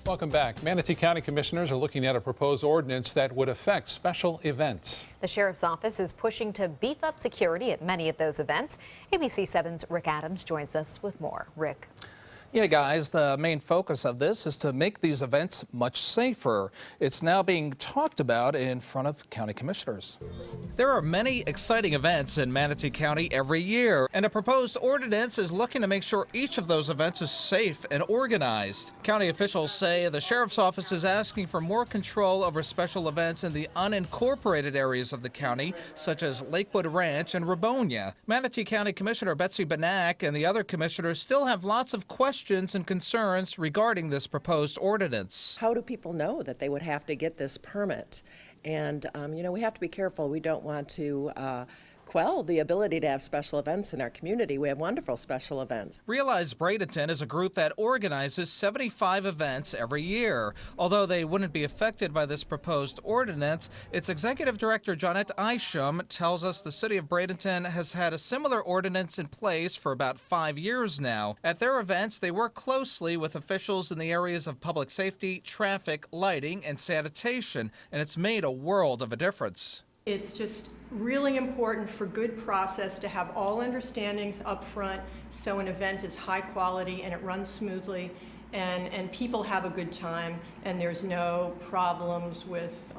Welcome back. Manatee County Commissioners are looking at a proposed ordinance that would affect special events. The Sheriff's Office is pushing to beef up security at many of those events. ABC 7's Rick Adams joins us with more. Rick. Yeah, guys, the main focus of this is to make these events much safer. It's now being talked about in front of county commissioners. There are many exciting events in Manatee County every year, and a proposed ordinance is looking to make sure each of those events is safe and organized. County officials say the Sheriff's Office is asking for more control over special events in the unincorporated areas of the county, such as Lakewood Ranch and Rabonia. Manatee County Commissioner Betsy Benak and the other commissioners still have lots of questions and concerns regarding this proposed ordinance. How do people know that they would have to get this permit? And, we have to be careful. We don't want to quell the ability to have special events in our community. We have wonderful special events. Realize Bradenton is a group that organizes 75 events every year. Although they wouldn't be affected by this proposed ordinance, its executive director, Johnette Isham, tells us the city of Bradenton has had a similar ordinance in place for about 5 years now. At their events, they work closely with officials in the areas of public safety, traffic, lighting, and sanitation, and it's made a world of a difference. It's just really important for good process to have all understandings up front so an event is high quality and it runs smoothly and people have a good time and there's no problems with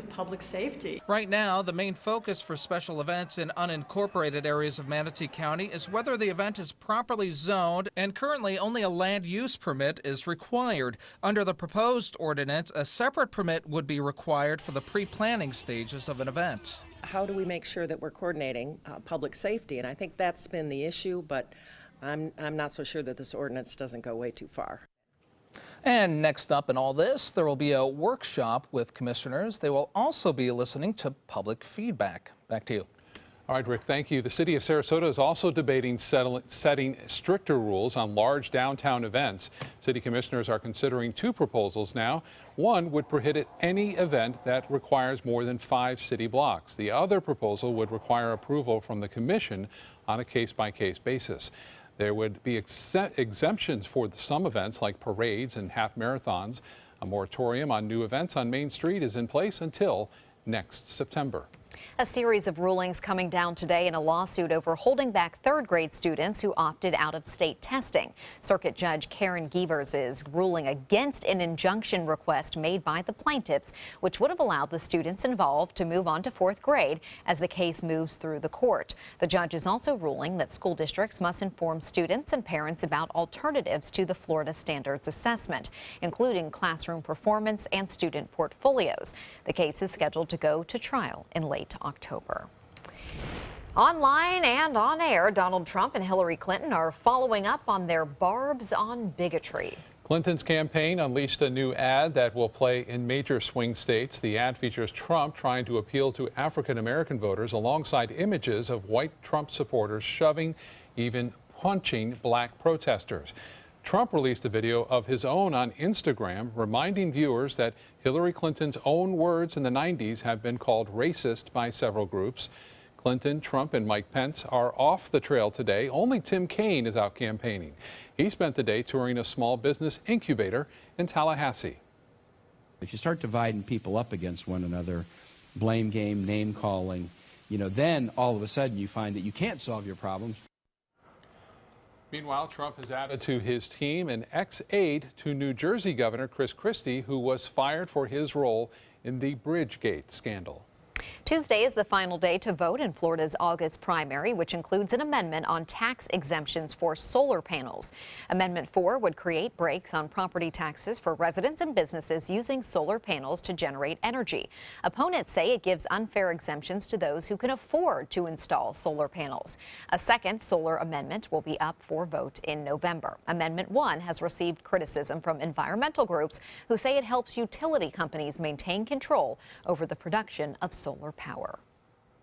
public safety. Right now, the main focus for special events in unincorporated areas of Manatee County is whether the event is properly zoned, and currently only a land use permit is required. Under the proposed ordinance, a separate permit would be required for the pre-planning stages of an event. How do we make sure that we're coordinating public safety? And I think that's been the issue, but I'm not so sure that this ordinance doesn't go way too far. And next up in all this, there will be a workshop with commissioners. They will also be listening to public feedback. Back to you. All right, Rick, thank you. The city of Sarasota is also debating setting stricter rules on large downtown events. City commissioners are considering two proposals now. One would prohibit any event that requires more than 5 city blocks. The other proposal would require approval from the commission on a case-by-case basis. There would be exemptions for some events like parades and half marathons. A moratorium on new events on Main Street is in place until next September. A series of rulings coming down today in a lawsuit over holding back third-grade students who opted out of state testing. Circuit Judge Karen Gievers is ruling against an injunction request made by the plaintiffs, which would have allowed the students involved to move on to 4th grade as the case moves through the court. The judge is also ruling that school districts must inform students and parents about alternatives to the Florida Standards Assessment, including classroom performance and student portfolios. The case is scheduled to go to trial in late October. Online and on air, Donald Trump and Hillary Clinton are following up on their barbs on bigotry. Clinton's campaign unleashed a new ad that will play in major swing states. The ad features Trump trying to appeal to African-American voters alongside images of white Trump supporters shoving, even punching black protesters. Trump released a video of his own on Instagram, reminding viewers that Hillary Clinton's own words in the 90s have been called racist by several groups. Clinton, Trump, and Mike Pence are off the trail today. Only Tim Kaine is out campaigning. He spent the day touring a small business incubator in Tallahassee. If you start dividing people up against one another, blame game, name calling, then all of a sudden you find that you can't solve your problems. Meanwhile, Trump has added to his team an ex-aide to New Jersey Governor Chris Christie, who was fired for his role in the Bridgegate scandal. Tuesday is the final day to vote in Florida's August primary, which includes an amendment on tax exemptions for solar panels. Amendment 4 would create breaks on property taxes for residents and businesses using solar panels to generate energy. Opponents say it gives unfair exemptions to those who can afford to install solar panels. A second solar amendment will be up for vote in November. Amendment 1 has received criticism from environmental groups who say it helps utility companies maintain control over the production of solar power.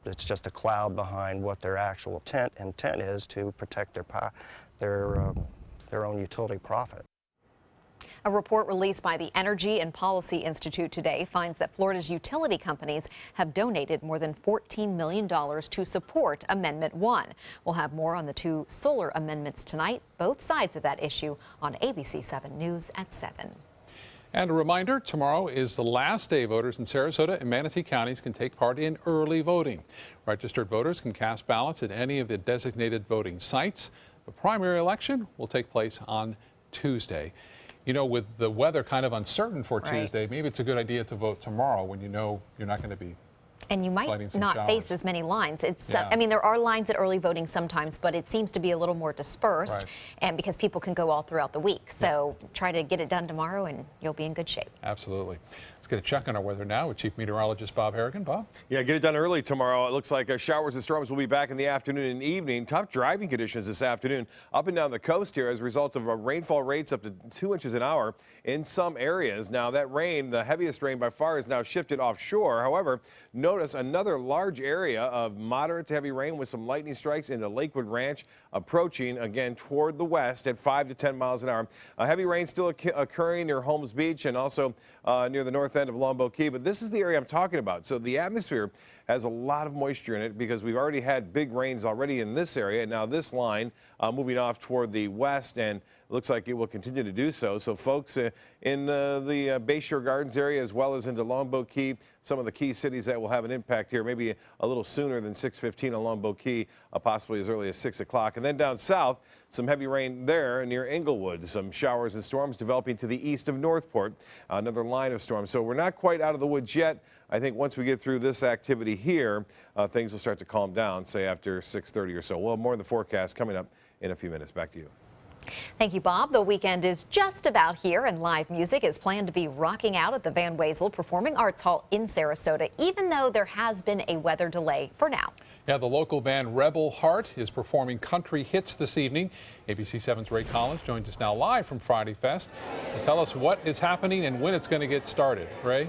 It's just a cloud behind what their actual intent is to protect their own utility profit. A report released by the Energy and Policy Institute today finds that Florida's utility companies have donated more than $14 million to support Amendment 1. We'll have more on the two solar amendments tonight, both sides of that issue on ABC 7 News at 7. And a reminder, tomorrow is the last day voters in Sarasota and Manatee counties can take part in early voting. Registered voters can cast ballots at any of the designated voting sites. The primary election will take place on Tuesday. You know, with the weather kind of uncertain for Tuesday, maybe it's a good idea to vote tomorrow when you know you're not going to be. And you might not face as many lines. I mean, there are lines at early voting sometimes, but it seems to be a little more dispersed, and because people can go all throughout the week. So try to get it done tomorrow and you'll be in good shape. Absolutely. Let's get a check on our weather now with Chief Meteorologist Bob Harrigan. Bob? Yeah, get it done early tomorrow. It looks like showers and storms will be back in the afternoon and evening. Tough driving conditions this afternoon up and down the coast here as a result of rainfall rates up to 2 inches an hour in some areas. Now that rain, the heaviest rain by far, is now shifted offshore. However, notice another large area of moderate to heavy rain with some lightning strikes into Lakewood Ranch, approaching again toward the west at 5 to 10 miles an hour. Heavy rain still occurring near Holmes Beach and also near the north end of Longboat Key, but this is the area I'm talking about. So the atmosphere has a lot of moisture in it because we've already had big rains already in this area, and now this line moving off toward the west, and looks like it will continue to do so. So folks in the Bayshore Gardens area as well as into Longboat Key, some of the key cities that will have an impact here, maybe a little sooner than 6:15 on Longboat Key, possibly as early as 6 o'clock. And then down south, some heavy rain there near Englewood. Some showers and storms developing to the east of Northport, another line of storms. So we're not quite out of the woods yet. I think once we get through this activity here, things will start to calm down, say after 6:30 or so. Well, more in the forecast coming up in a few minutes. Back to you. Thank you, Bob. The weekend is just about here, and live music is planned to be rocking out at the Van Wezel Performing Arts Hall in Sarasota, even though there has been a weather delay for now. Yeah, the local band Rebel Heart is performing country hits this evening. ABC 7's Ray Collins joins us now live from Friday Fest to tell us what is happening and when it's going to get started. Ray?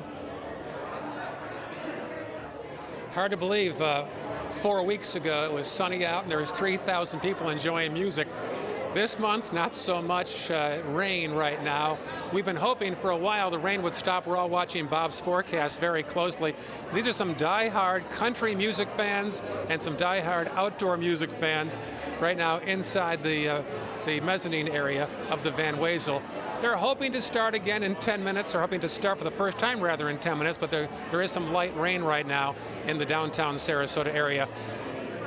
Hard to believe. 4 weeks ago, it was sunny out and there was 3,000 people enjoying music. This month, not so much rain right now. We've been hoping for a while the rain would stop. We're all watching Bob's forecast very closely. These are some die-hard country music fans and some die-hard outdoor music fans right now inside the mezzanine area of the Van Wezel. They're hoping to start again in 10 minutes. They're hoping to start for the first time rather in 10 minutes, but there is some light rain right now in the downtown Sarasota area.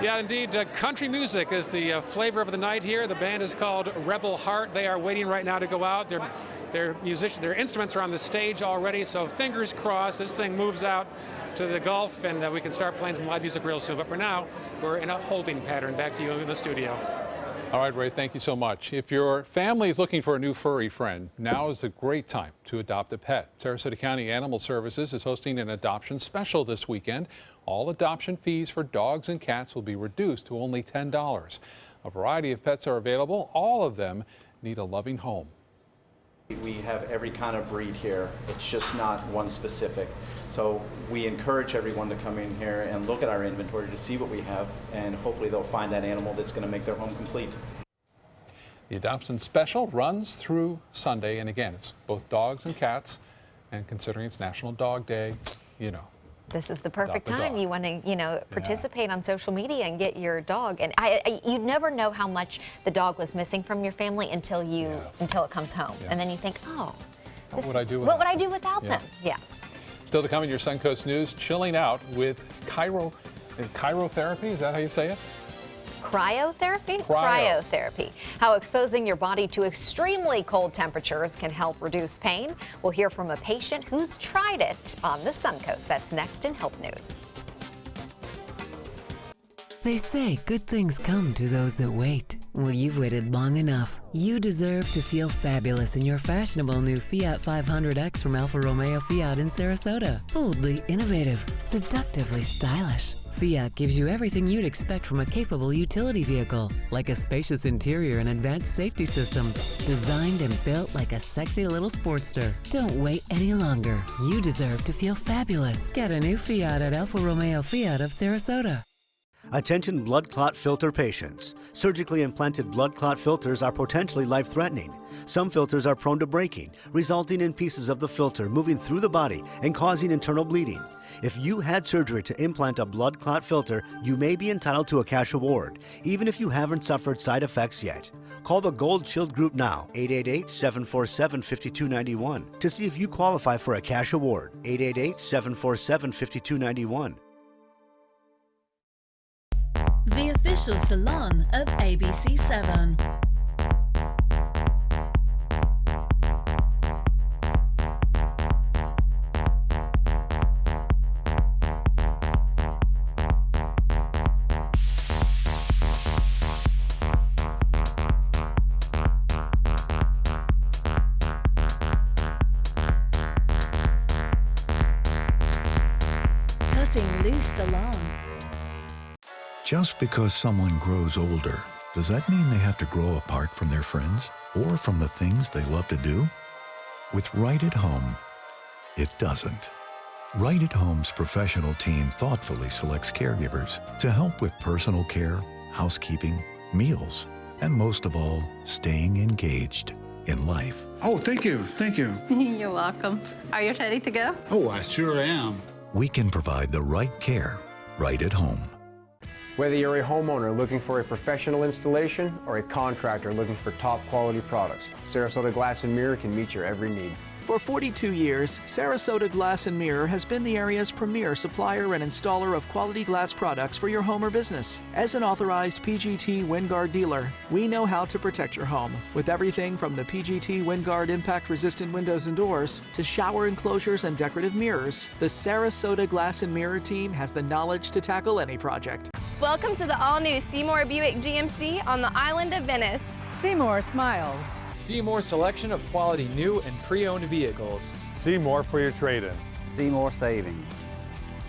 Yeah, indeed, country music is the flavor of the night here. The band is called Rebel Heart. They are waiting right now to go out. Their musicians, their instruments are on the stage already, so fingers crossed this thing moves out to the Gulf and we can start playing some live music real soon. But for now, we're in a holding pattern. Back to you in the studio. All right, Ray, thank you so much. If your family is looking for a new furry friend, now is a great time to adopt a pet. Sarasota County Animal Services is hosting an adoption special this weekend. All adoption fees for dogs and cats will be reduced to only $10. A variety of pets are available. All of them need a loving home. We have every kind of breed here. It's just not one specific. So we encourage everyone to come in here and look at our inventory to see what we have, and hopefully they'll find that animal that's going to make their home complete. The adoption special runs through Sunday, and again, it's both dogs and cats, and considering it's National Dog Day, you know. This is the perfect time. You want to, participate on social media and get your dog. And you never know how much the dog was missing from your family until it comes home, and then you think, oh, what would I do without them? Yeah. Still to come in your Suncoast News, chilling out with cryotherapy. Is that how you say it? Cryotherapy? Cryotherapy. How exposing your body to extremely cold temperatures can help reduce pain. We'll hear from a patient who's tried it on the Suncoast. That's next in Health News. They say good things come to those that wait. Well, you've waited long enough. You deserve to feel fabulous in your fashionable new Fiat 500X from Alfa Romeo Fiat in Sarasota. Boldly innovative, seductively stylish. Fiat gives you everything you'd expect from a capable utility vehicle, like a spacious interior and advanced safety systems, designed and built like a sexy little Sportster. Don't wait any longer. You deserve to feel fabulous. Get a new Fiat at Alfa Romeo Fiat of Sarasota. Attention blood clot filter patients. Surgically implanted blood clot filters are potentially life-threatening. Some filters are prone to breaking, resulting in pieces of the filter moving through the body and causing internal bleeding. If you had surgery to implant a blood clot filter, you may be entitled to a cash award, even if you haven't suffered side effects yet. Call the Gold Shield Group now, 888-747-5291, to see if you qualify for a cash award. 888-747-5291. The official salon of ABC7. Cutting Loose Salon. Just because someone grows older, does that mean they have to grow apart from their friends or from the things they love to do? With Right at Home, it doesn't. Right at Home's professional team thoughtfully selects caregivers to help with personal care, housekeeping, meals, and most of all, staying engaged in life. Oh, thank you. Thank you. You're welcome. Are you ready to go? Oh, I sure am. We can provide the right care right at home. Whether you're a homeowner looking for a professional installation or a contractor looking for top quality products, Sarasota Glass and Mirror can meet your every need. For 42 years, Sarasota Glass and Mirror has been the area's premier supplier and installer of quality glass products for your home or business. As an authorized PGT WinGuard dealer, we know how to protect your home with everything from the PGT WinGuard impact-resistant windows and doors to shower enclosures and decorative mirrors. The Sarasota Glass and Mirror team has the knowledge to tackle any project. Welcome to the all-new Seymour Buick GMC on the island of Venice. Seymour smiles. Seymour selection of quality new and pre-owned vehicles. Seymour for your trade-in. Seymour savings.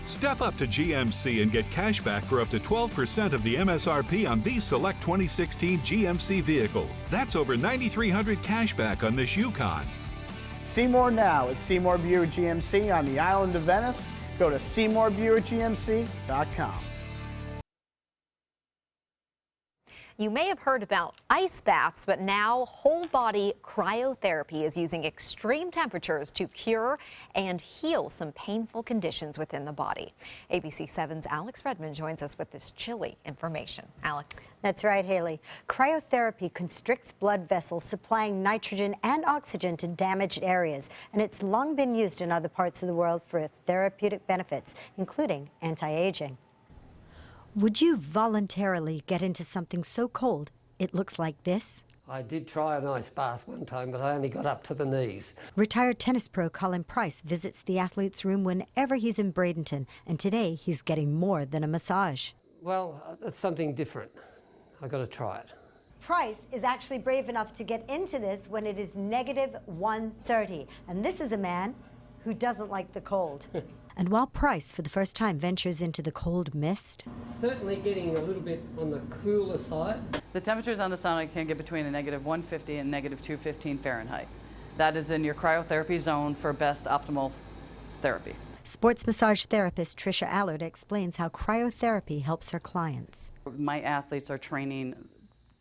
Step up to GMC and get cash back for up to 12% of the MSRP on these select 2016 GMC vehicles. That's over $9,300 cash back on this Yukon. Seymour now at Seymour Buick GMC on the island of Venice. Go to SeymourBuickGMC.com. You may have heard about ice baths, but now whole body cryotherapy is using extreme temperatures to cure and heal some painful conditions within the body. ABC7's Alex Redmond joins us with this chilly information. Alex. That's right, Haley. Cryotherapy constricts blood vessels, supplying nitrogen and oxygen to damaged areas, and it's long been used in other parts of the world for therapeutic benefits, including anti-aging. Would you voluntarily get into something so cold it looks like this? I did try an ice bath one time, but I only got up to the knees. Retired tennis pro Colin Price visits the athlete's room whenever he's in Bradenton, and today he's getting more than a massage. Well, that's something different. I got to try it. Price is actually brave enough to get into this when it is negative 130, and this is a man who doesn't like the cold. And while Price, for the first time, ventures into the cold mist. Certainly getting a little bit on the cooler side. The temperatures on the sauna can get between a negative 150 and negative 215 Fahrenheit. That is in your cryotherapy zone for best optimal therapy. Sports massage therapist Tricia Allard explains how cryotherapy helps her clients. My athletes are training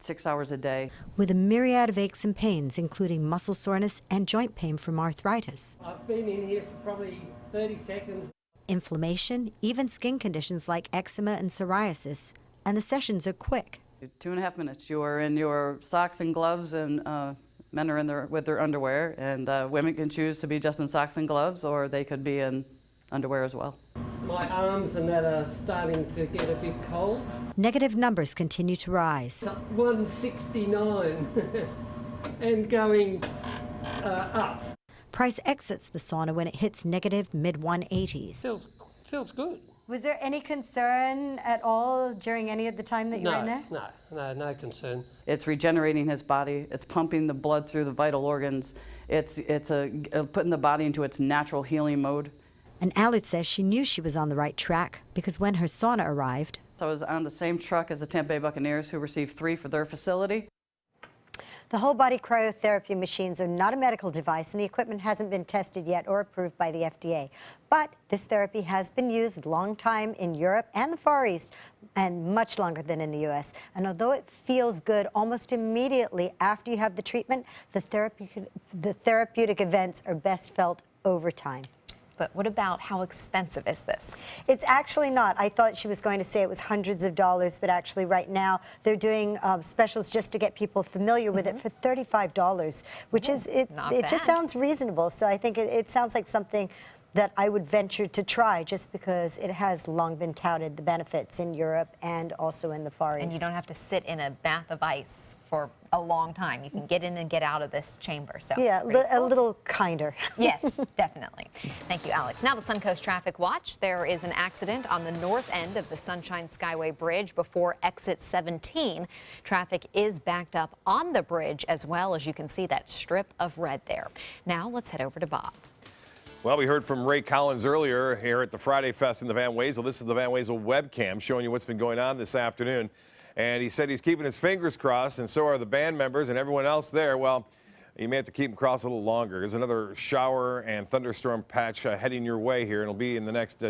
6 hours a day. With a myriad of aches and pains, including muscle soreness and joint pain from arthritis. I've been in here for probably 30 seconds. Inflammation, even skin conditions like eczema and psoriasis, and the sessions are quick. 2.5 minutes. You are in your socks and gloves, and men are in with their underwear, and women can choose to be just in socks and gloves, or they could be in underwear as well. My arms and that are starting to get a bit cold. Negative numbers continue to rise. 169 and going up. Price exits the sauna when it hits negative mid-180s. Feels good. Was there any concern at all during any of the time that you were in there? No concern. It's regenerating his body. It's pumping the blood through the vital organs. It's putting the body into its natural healing mode. And Allard says she knew she was on the right track because when her sauna arrived, I was on the same truck as the Tampa Bay Buccaneers, who received 3 for their facility. the whole body cryotherapy machines are not a medical device, and the equipment hasn't been tested yet or approved by the FDA. But this therapy has been used a long time in Europe and the Far East, and much longer than in the U.S. And although it feels good almost immediately after you have the treatment, the therapeutic events are best felt over time. But what about how expensive is this? It's actually not. I thought she was going to say it was hundreds of dollars, but actually right now they're doing specials just to get people familiar with it for $35, which is, it just sounds reasonable. So I think it sounds like something that I would venture to try just because it has long been touted, the benefits in Europe and also in the Far East. And you don't have to sit in a bath of ice for a long time. You can get in and get out of this chamber. So yeah, a little kinder. Yes, definitely. Thank you, Alex. Now the Suncoast Traffic Watch. There is an accident on the north end of the Sunshine Skyway Bridge before exit 17. Traffic is backed up on the bridge as well, as you can see that strip of red there. Now let's head over to Bob. Well, we heard from Ray Collins earlier here at the Friday Fest in the Van Wezel. This is the Van Wezel webcam showing you what's been going on this afternoon. And he said he's keeping his fingers crossed, and so are the band members and everyone else there. Well, you may have to keep them crossed a little longer. There's another shower and thunderstorm patch heading your way here, and it'll be in the next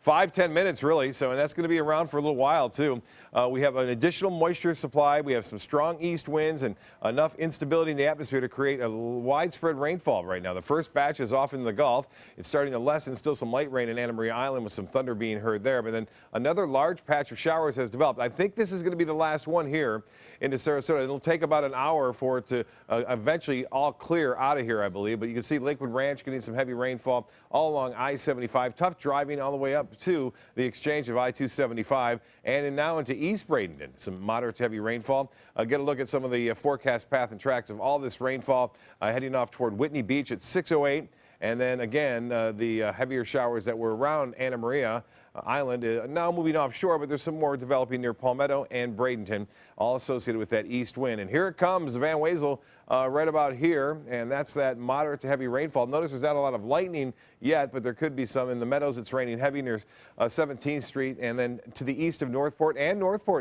5-10 minutes, really. So, and that's going to be around for a little while, too. We have an additional moisture supply. We have some strong east winds and enough instability in the atmosphere to create a widespread rainfall right now. The first batch is off in the Gulf. It's starting to lessen. Still some light rain in Anna Maria Island with some thunder being heard there. But then another large patch of showers has developed. I think this is going to be the last one here into Sarasota. It'll take about an hour for it to eventually all clear out of here, I believe. But you can see Lakewood Ranch getting some heavy rainfall all along I-75. Tough driving all the way up to the exchange of I-275 and now into East Bradenton. Some moderate to heavy rainfall. Get a look at some of the forecast path and tracks of all this rainfall heading off toward Whitney Beach at 6:08. And then again, the heavier showers that were around Anna Maria Island now moving offshore, but there's some more developing near Palmetto and Bradenton, all associated with that east wind. And here it comes, Van Wezel, right about here, and that's that moderate to heavy rainfall. Notice there's not a lot of lightning yet, but there could be some. In the Meadows, it's raining heavy near 17th Street, and then to the east of Northport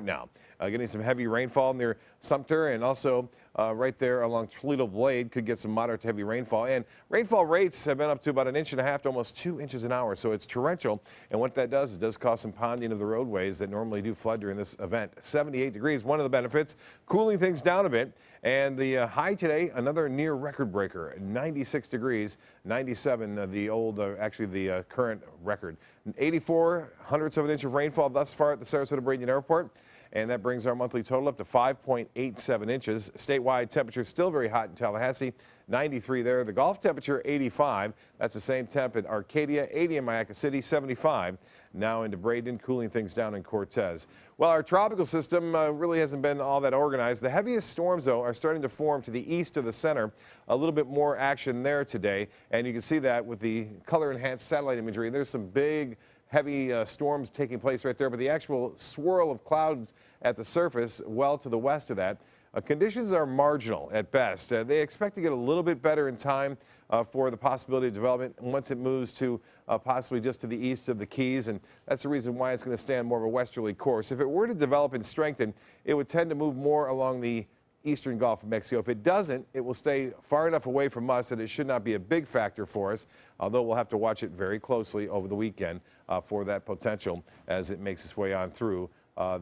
now. Getting some heavy rainfall near Sumter, and also right there along Toledo Blade could get some moderate to heavy rainfall. And rainfall rates have been up to about 1.5 inches to almost 2 inches an hour, so it's torrential. And what that does is it does cause some ponding of the roadways that normally do flood during this event. 78 degrees, one of the benefits, cooling things down a bit. And the high today, another near record breaker, 96 degrees, 97, actually the current record. 84 hundredths of an inch of rainfall thus far at the Sarasota Bradenton Airport. And that brings our monthly total up to 5.87 inches. Statewide temperature still very hot in Tallahassee, 93 there. The Gulf temperature 85. That's the same temp at Arcadia, 80 in Mayaca City, 75 now into Bradenton, cooling things down in Cortez. Well, our tropical system really hasn't been all that organized. The heaviest storms, though, are starting to form to the east of the center. A little bit more action there today, and you can see that with the color-enhanced satellite imagery. There's some big heavy storms taking place right there, but the actual swirl of clouds at the surface well to the west of that. Conditions are marginal at best. They expect to get a little bit better in time for the possibility of development once it moves to possibly just to the east of the Keys, and that's the reason why it's going to stay on more of a westerly course. If it were to develop and strengthen, it would tend to move more along the eastern Gulf of Mexico. If it doesn't, it will stay far enough away from us that it should not be a big factor for us, although we'll have to watch it very closely over the weekend for that potential as it makes its way on through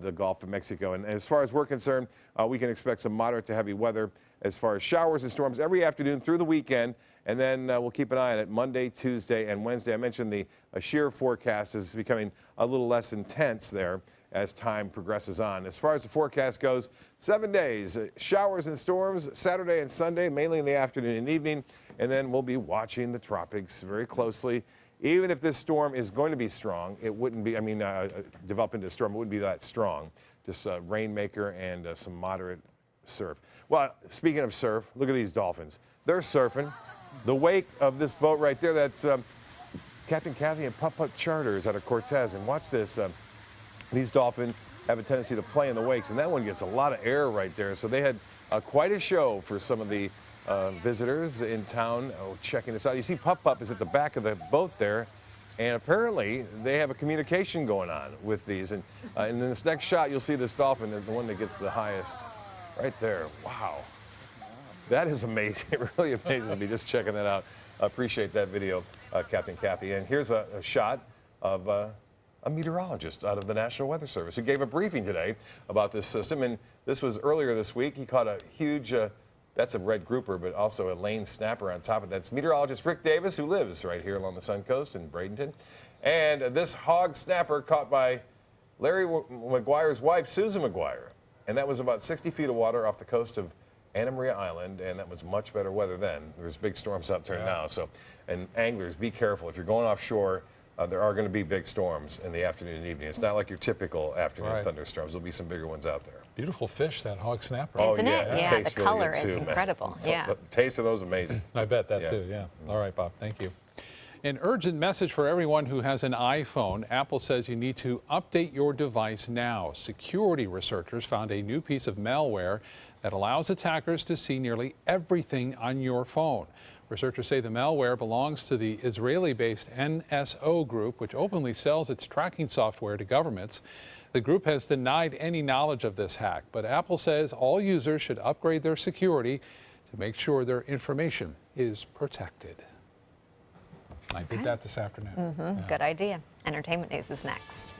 the Gulf of Mexico. And as far as we're concerned, we can expect some moderate to heavy weather as far as showers and storms every afternoon through the weekend. And then we'll keep an eye on it Monday, Tuesday, and Wednesday. I mentioned the shear forecast is becoming a little less intense there as time progresses on. As far as the forecast goes, 7 days, showers and storms Saturday and Sunday, mainly in the afternoon and evening. And then we'll be watching the tropics very closely. Even if this storm is going to be strong, it wouldn't be, develop into a storm, it wouldn't be that strong. Just a rainmaker and some moderate surf. Well, speaking of surf, look at these dolphins. They're surfing. The wake of this boat right there, that's Captain Kathy and Putt Putt Charters out of Cortez. And watch this. These dolphins have a tendency to play in the wakes, and that one gets a lot of air right there. So they had quite a show for some of the visitors in town checking this out. You see Putt Putt is at the back of the boat there, and apparently they have a communication going on with these. And in this next shot, you'll see this dolphin, the one that gets the highest right there. Wow. That is amazing. It really amazes me just checking that out. I appreciate that video, Captain Kathy. And here's a shot of a meteorologist out of the National Weather Service who gave a briefing today about this system. And this was earlier this week. He caught a huge That's a red grouper, but also a lane snapper on top of that. It's meteorologist Rick Davis, who lives right here along the Sun Coast in Bradenton. And this hog snapper caught by Larry McGuire's wife, Susan McGuire. And that was about 60 feet of water off the coast of Anna Maria Island, and that was much better weather then. There's big storms out there now. So, and anglers, be careful. If you're going offshore, there are going to be big storms in the afternoon and evening. It's not like your typical afternoon thunderstorms. There'll be some bigger ones out there. Beautiful fish, that hog snapper. Isn't it? Yeah, the color is incredible. Yeah. The taste of those is amazing. I bet that too, yeah. All right, Bob, thank you. An urgent message for everyone who has an iPhone. Apple says you need to update your device now. Security researchers found a new piece of malware that allows attackers to see nearly everything on your phone. Researchers say the malware belongs to the Israeli-based NSO group, which openly sells its tracking software to governments. The group has denied any knowledge of this hack, but Apple says all users should upgrade their security to make sure their information is protected. I did that this afternoon. Yeah. Good idea. Entertainment news is next.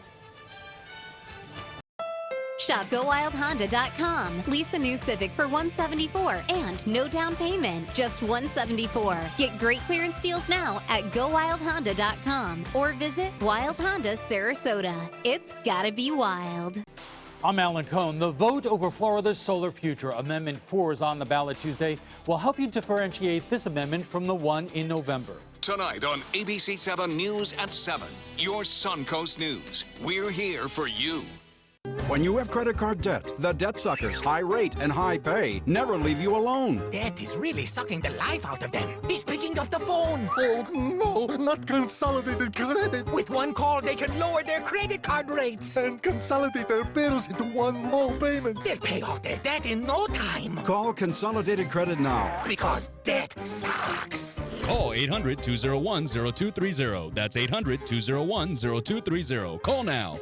Shop GoWildHonda.com. Lease a new Civic for $174 and no down payment, just $174. Get great clearance deals now at GoWildHonda.com or visit Wild Honda Sarasota. It's gotta be wild. I'm Alan Cohn. The vote over Florida's solar future, Amendment 4, is on the ballot Tuesday. We'll help you differentiate this amendment from the one in November. Tonight on ABC 7 News at 7, your Suncoast News. We're here for you. When you have credit card debt, the debt suckers, high rate and high pay, never leave you alone. Debt is really sucking the life out of them. He's picking up the phone. Oh, no, not Consolidated Credit. With one call, they can lower their credit card rates. And consolidate their bills into one low payment. They'll pay off their debt in no time. Call Consolidated Credit now. Because debt sucks. Call 800-201-0230. That's 800-201-0230. Call now.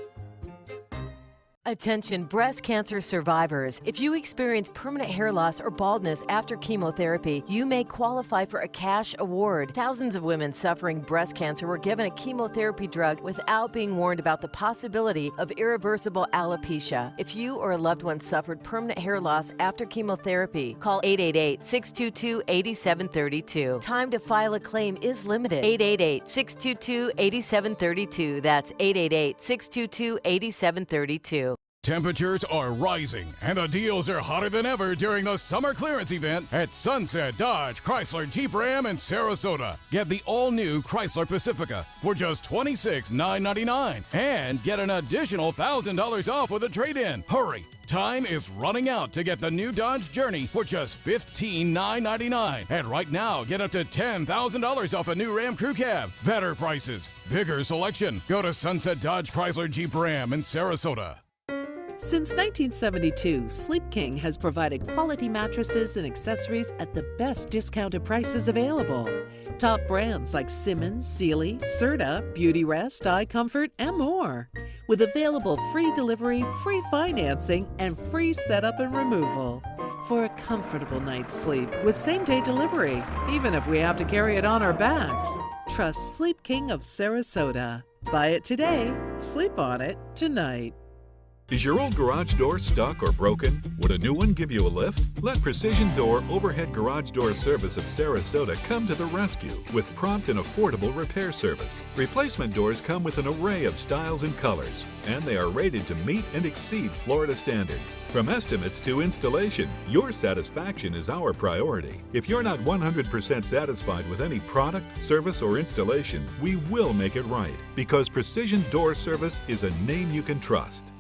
Attention breast cancer survivors. If you experience permanent hair loss or baldness after chemotherapy, you may qualify for a cash award. Thousands of women suffering breast cancer were given a chemotherapy drug without being warned about the possibility of irreversible alopecia. If you or a loved one suffered permanent hair loss after chemotherapy, call 888-622-8732. Time to file a claim is limited. 888-622-8732. That's 888-622-8732. Temperatures are rising, and the deals are hotter than ever during the summer clearance event at Sunset Dodge Chrysler Jeep Ram in Sarasota. Get the all-new Chrysler Pacifica for just $26,999 and get an additional $1,000 off with a trade-in. Hurry! Time is running out to get the new Dodge Journey for just $15,999. And right now, get up to $10,000 off a new Ram Crew Cab. Better prices, bigger selection. Go to Sunset Dodge Chrysler Jeep Ram in Sarasota. Since 1972, Sleep King has provided quality mattresses and accessories at the best discounted prices available. Top brands like Simmons, Sealy, Serta, Beautyrest, iComfort, and more. With available free delivery, free financing, and free setup and removal. For a comfortable night's sleep with same-day delivery, even if we have to carry it on our backs. Trust Sleep King of Sarasota. Buy it today, sleep on it tonight. Is your old garage door stuck or broken? Would a new one give you a lift? Let Precision Door Overhead Garage Door Service of Sarasota come to the rescue with prompt and affordable repair service. Replacement doors come with an array of styles and colors, and they are rated to meet and exceed Florida standards. From estimates to installation, your satisfaction is our priority. If you're not 100% satisfied with any product, service, or installation, we will make it right, because Precision Door Service is a name you can trust.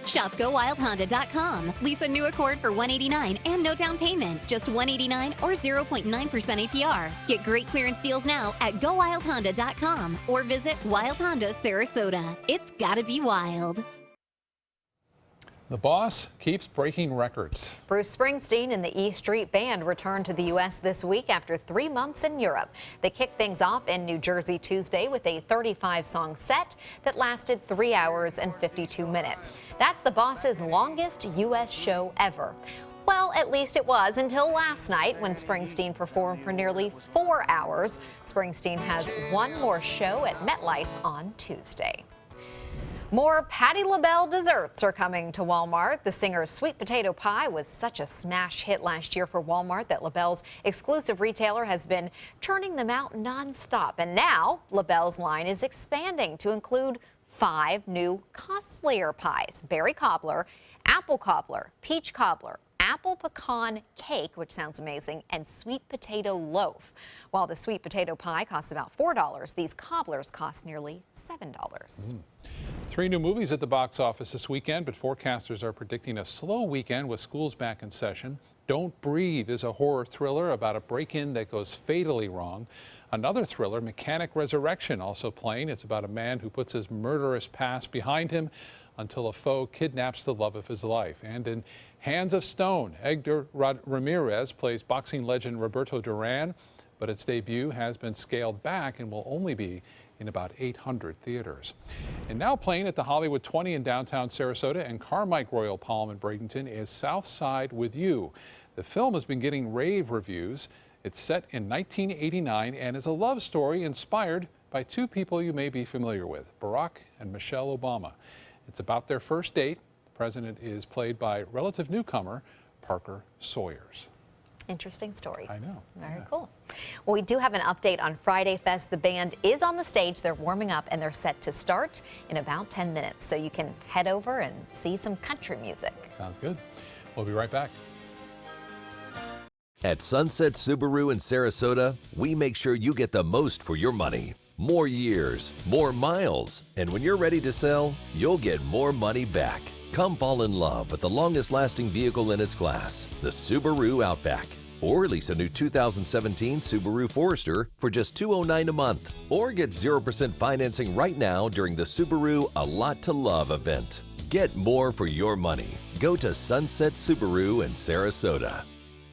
Shop GoWildHonda.com. Lease a new Accord for $189 and no down payment, just $189 or 0.9% APR. Get great clearance deals now at GoWildHonda.com or visit Wild Honda Sarasota. It's gotta be wild. The boss keeps breaking records. Bruce Springsteen and the E Street Band returned to the U.S. this week after 3 months in Europe. They kicked things off in New Jersey Tuesday with a 35-song set that lasted 3 hours and 52 minutes. That's the boss's longest U.S. show ever. Well, at least it was until last night when Springsteen performed for nearly 4 hours. Springsteen has one more show at MetLife on Tuesday. More Patti LaBelle desserts are coming to Walmart. The singer's sweet potato pie was such a smash hit last year for Walmart that LaBelle's exclusive retailer has been churning them out nonstop. And now LaBelle's line is expanding to include 5 new costlier pies: berry cobbler, apple cobbler, peach cobbler, apple pecan cake, which sounds amazing, and sweet potato loaf. While the sweet potato pie costs about $4, these cobblers cost nearly $7. 3 new movies at the box office this weekend, but forecasters are predicting a slow weekend with schools back in session. Don't Breathe is a horror thriller about a break-in that goes fatally wrong. Another thriller, Mechanic Resurrection, also playing. It's about a man who puts his murderous past behind him until a foe kidnaps the love of his life. And in Hands of Stone, Edgar Ramirez plays boxing legend Roberto Duran, but its debut has been scaled back and will only be in about 800 theaters. And now playing at the Hollywood 20 in downtown Sarasota and Carmike Royal Palm in Bradenton is South Side with You. The film has been getting rave reviews. It's set in 1989 and is a love story inspired by 2 people you may be familiar with, Barack and Michelle Obama. It's about their first date. The president is played by relative newcomer Parker Sawyers. Interesting story. I know. Very cool. Well, we do have an update on Friday Fest. The band is on the stage. They're warming up and they're set to start in about 10 minutes. So you can head over and see some country music. Sounds good. We'll be right back. At Sunset Subaru in Sarasota, we make sure you get the most for your money. More years, more miles, and when you're ready to sell, you'll get more money back. Come fall in love with the longest-lasting vehicle in its class, the Subaru Outback. Or lease a new 2017 Subaru Forester for just $209 a month. Or get 0% financing right now during the Subaru A Lot to Love event. Get more for your money. Go to Sunset Subaru in Sarasota.